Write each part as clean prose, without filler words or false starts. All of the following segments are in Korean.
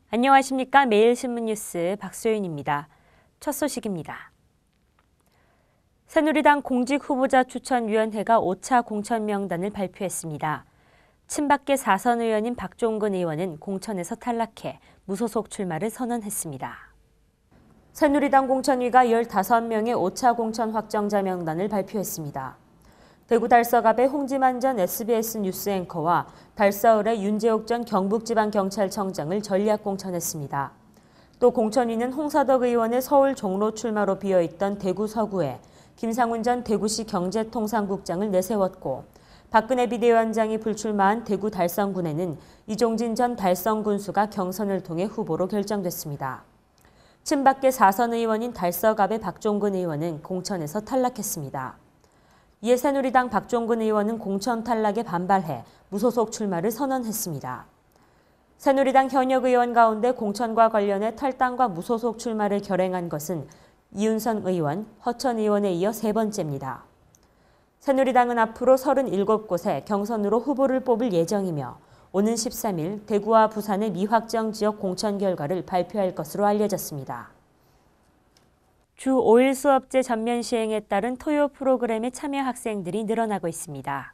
안녕하십니까. 매일신문뉴스 박소윤입니다. 첫 소식입니다. 새누리당 공직후보자 추천위원회가 5차 공천 명단을 발표했습니다. 친박계 4선 의원인 박종근 의원은 공천에서 탈락해 무소속 출마를 선언했습니다. 새누리당 공천위가 15명의 5차 공천 확정자 명단을 발표했습니다. 대구 달서갑의 홍지만 전 SBS 뉴스 앵커와 달서을의 윤재옥 전 경북지방경찰청장을 전략 공천했습니다. 또 공천위는 홍사덕 의원의 서울 종로 출마로 비어있던 대구 서구에 김상훈 전 대구시 경제통상국장을 내세웠고 박근혜 비대위원장이 불출마한 대구 달성군에는 이종진 전 달성군수가 경선을 통해 후보로 결정됐습니다. 친박계 4선 의원인 달서갑의 박종근 의원은 공천에서 탈락했습니다. 이에 새누리당 박종근 의원은 공천 탈락에 반발해 무소속 출마를 선언했습니다. 새누리당 현역 의원 가운데 공천과 관련해 탈당과 무소속 출마를 결행한 것은 이윤선 의원, 허천 의원에 이어 세 번째입니다. 새누리당은 앞으로 37곳에 경선으로 후보를 뽑을 예정이며 오는 13일 대구와 부산의 미확정 지역 공천 결과를 발표할 것으로 알려졌습니다. 주 5일 수업제 전면 시행에 따른 토요 프로그램에 참여 학생들이 늘어나고 있습니다.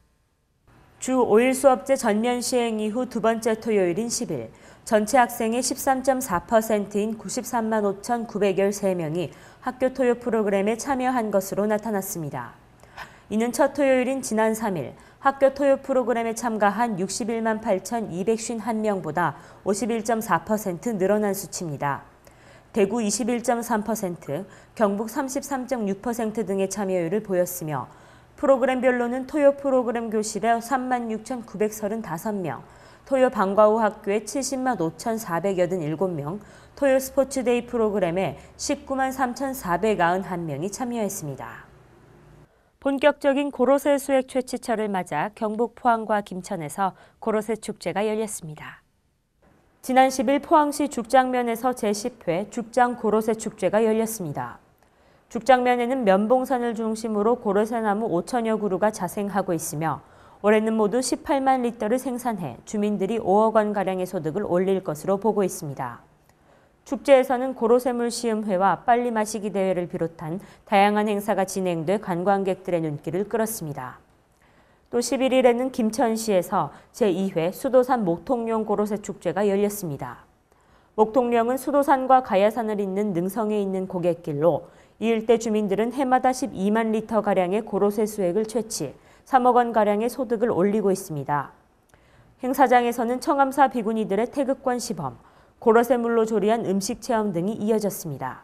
주 5일 수업제 전면 시행 이후 두 번째 토요일인 10일, 전체 학생의 13.4%인 93만 5,913명이 학교 토요 프로그램에 참여한 것으로 나타났습니다. 이는 첫 토요일인 지난 3일, 학교 토요 프로그램에 참가한 61만 8,251명보다 51.4% 늘어난 수치입니다. 대구 21.3%, 경북 33.6% 등의 참여율을 보였으며 프로그램별로는 토요 프로그램 교실에 36,935명, 토요 방과 후 학교에 70만 5,487명, 토요 스포츠데이 프로그램에 19만 3,491명이 참여했습니다. 본격적인 고로쇠 수액 채취철을 맞아 경북 포항과 김천에서 고로쇠 축제가 열렸습니다. 지난 10일 포항시 죽장면에서 제10회 죽장 고로쇠 축제가 열렸습니다. 죽장면에는 면봉산을 중심으로 고로쇠나무 5천여 그루가 자생하고 있으며 올해는 모두 18만 리터를 생산해 주민들이 5억 원가량의 소득을 올릴 것으로 보고 있습니다. 축제에서는 고로쇠물 시음회와 빨리 마시기 대회를 비롯한 다양한 행사가 진행돼 관광객들의 눈길을 끌었습니다. 또 11일에는 김천시에서 제2회 수도산 목통령 고로쇠 축제가 열렸습니다. 목통령은 수도산과 가야산을 잇는 능성에 있는 고갯길로 이 일대 주민들은 해마다 12만 리터가량의 고로쇠 수액을 채취, 3억 원가량의 소득을 올리고 있습니다. 행사장에서는 청암사 비구니들의 태극권 시범, 고로쇠물로 조리한 음식 체험 등이 이어졌습니다.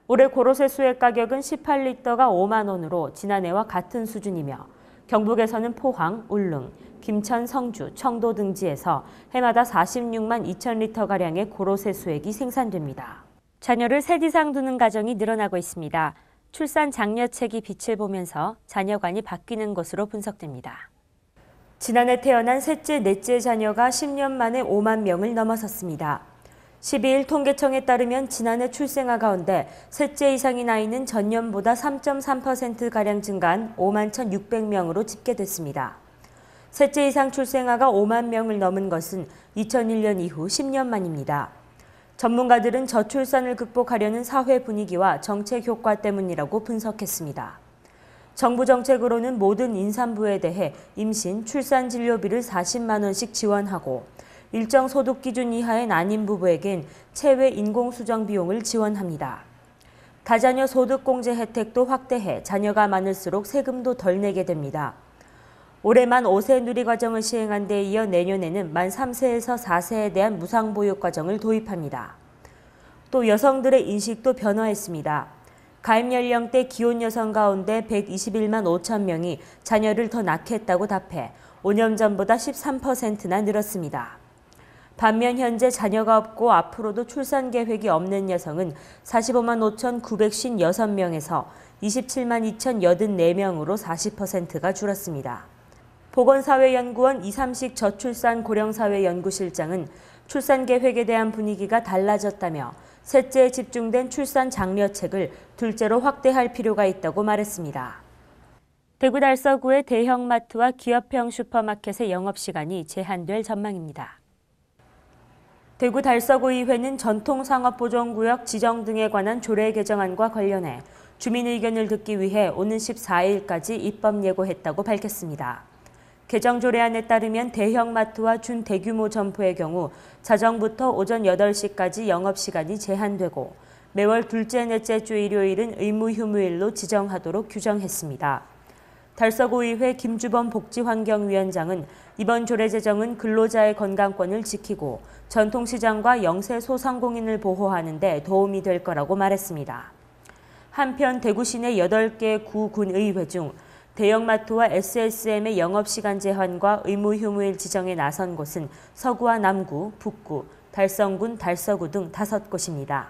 올해 고로쇠 수액 가격은 18리터가 5만 원으로 지난해와 같은 수준이며 경북에서는 포항, 울릉, 김천, 성주, 청도 등지에서 해마다 46만 2천 리터가량의 고로쇠 수액이 생산됩니다. 자녀를 셋 이상 두는 가정이 늘어나고 있습니다. 출산 장려책이 빛을 보면서 자녀관이 바뀌는 것으로 분석됩니다. 지난해 태어난 셋째, 넷째 자녀가 10년 만에 5만 명을 넘어섰습니다. 12일 통계청에 따르면 지난해 출생아 가운데 셋째 이상의 나이는 전년보다 3.3%가량 증가한 5만 1,600명으로 집계됐습니다. 셋째 이상 출생아가 5만 명을 넘은 것은 2001년 이후 10년 만입니다. 전문가들은 저출산을 극복하려는 사회 분위기와 정책 효과 때문이라고 분석했습니다. 정부 정책으로는 모든 임산부에 대해 임신, 출산 진료비를 40만 원씩 지원하고 일정 소득 기준 이하의 난임 부부에겐 체외 인공수정 비용을 지원합니다. 다자녀 소득공제 혜택도 확대해 자녀가 많을수록 세금도 덜 내게 됩니다. 올해 만 5세 누리과정을 시행한 데 이어 내년에는 만 3세에서 4세에 대한 무상보육과정을 도입합니다. 또 여성들의 인식도 변화했습니다. 가입 연령대 기혼 여성 가운데 121만 5천 명이 자녀를 더 낳겠다고 답해 5년 전보다 13%나 늘었습니다. 반면 현재 자녀가 없고 앞으로도 출산 계획이 없는 여성은 45만 5,956명에서 27만 2,084명으로 40%가 줄었습니다. 보건사회연구원 이삼식 저출산 고령사회연구실장은 출산 계획에 대한 분위기가 달라졌다며 셋째에 집중된 출산 장려책을 둘째로 확대할 필요가 있다고 말했습니다. 대구 달서구의 대형마트와 기업형 슈퍼마켓의 영업시간이 제한될 전망입니다. 대구 달서구의회는 전통상업보존구역 지정 등에 관한 조례 개정안과 관련해 주민 의견을 듣기 위해 오는 14일까지 입법 예고했다고 밝혔습니다. 개정 조례안에 따르면 대형마트와 준대규모 점포의 경우 자정부터 오전 8시까지 영업시간이 제한되고 매월 둘째, 넷째 주 일요일은 의무휴무일로 지정하도록 규정했습니다. 달서구의회 김주범 복지환경위원장은 이번 조례 제정은 근로자의 건강권을 지키고 전통시장과 영세 소상공인을 보호하는 데 도움이 될 거라고 말했습니다. 한편 대구 시내 8개 구 군의회 중 대형마트와 SSM의 영업시간 제한과 의무휴무일 지정에 나선 곳은 서구와 남구, 북구, 달성군, 달서구 등 5곳입니다.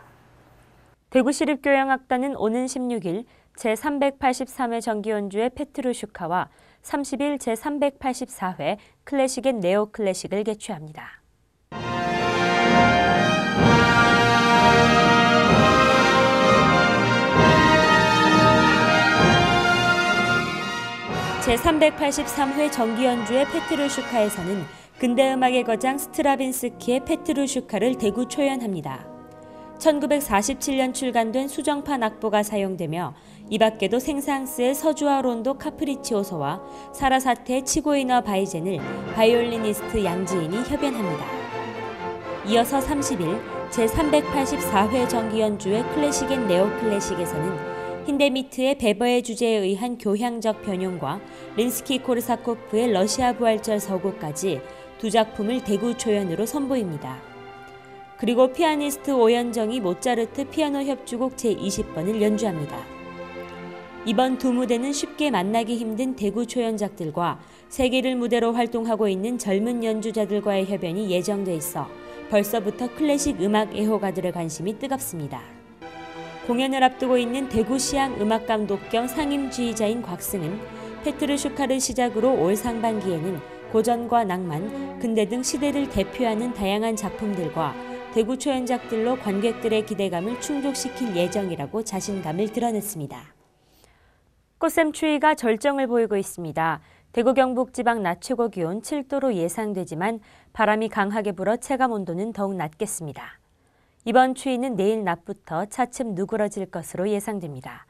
대구시립교향악단은 오는 16일 제383회 정기연주회 페트루슈카와 30일 제384회 클래식 앤 네오클래식을 개최합니다. 제383회 정기연주회 페트루슈카에서는 근대음악의 거장 스트라빈스키의 페트루슈카를 대구 초연합니다. 1947년 출간된 수정판 악보가 사용되며 이 밖에도 생상스의 서주아 론도 카프리치오소와 사라사테의 치고이너 바이젠을 바이올리니스트 양지인이 협연합니다. 이어서 30일 제384회 정기연주회 클래식 앤 네오클래식에서는 힌데미트의 베버의 주제에 의한 교향적 변형과 린스키-코르사코프의 러시아 부활절 서구까지 두 작품을 대구 초연으로 선보입니다. 그리고 피아니스트 오연정이 모차르트 피아노 협주곡 제20번을 연주합니다. 이번 두 무대는 쉽게 만나기 힘든 대구 초연작들과 세계를 무대로 활동하고 있는 젊은 연주자들과의 협연이 예정돼 있어 벌써부터 클래식 음악 애호가들의 관심이 뜨겁습니다. 공연을 앞두고 있는 대구 시향 음악감독 겸 상임지휘자인 곽승은 페트루슈카를 시작으로 올 상반기에는 고전과 낭만, 근대 등 시대를 대표하는 다양한 작품들과 대구 초연작들로 관객들의 기대감을 충족시킬 예정이라고 자신감을 드러냈습니다. 꽃샘 추위가 절정을 보이고 있습니다. 대구 경북 지방 낮 최고 기온 7도로 예상되지만 바람이 강하게 불어 체감 온도는 더욱 낮겠습니다. 이번 추위는 내일 낮부터 차츰 누그러질 것으로 예상됩니다.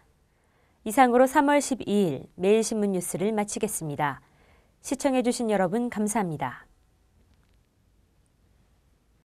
이상으로 3월 12일 매일신문 뉴스를 마치겠습니다. 시청해주신 여러분 감사합니다.